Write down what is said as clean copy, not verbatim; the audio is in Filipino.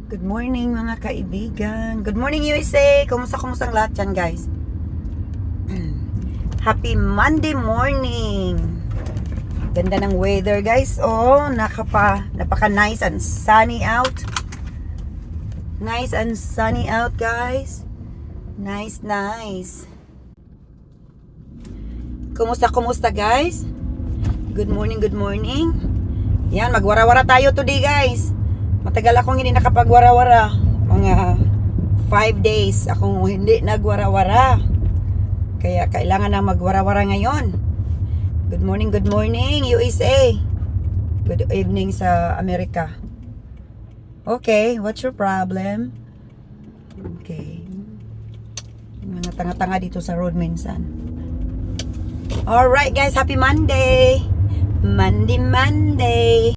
Good morning mga kaibigan. Good morning USA. Kumusta ang lahat dyan guys? Happy Monday morning. Ganda ng weather guys. Oh, napaka nice and sunny out. Nice and sunny out guys. Nice. Kumusta guys? Good morning. Yan, magwara-wara tayo today guys. Matagal akong hindi nakapagwara-wara. Mga 5 days akong hindi nagwara-wara. Kaya kailangan na magwara-wara ngayon. Good morning USA. Good evening sa Amerika. Okay, what's your problem? Okay. Mga tanga-tanga dito sa road minsan. Alright guys, happy Monday. Monday.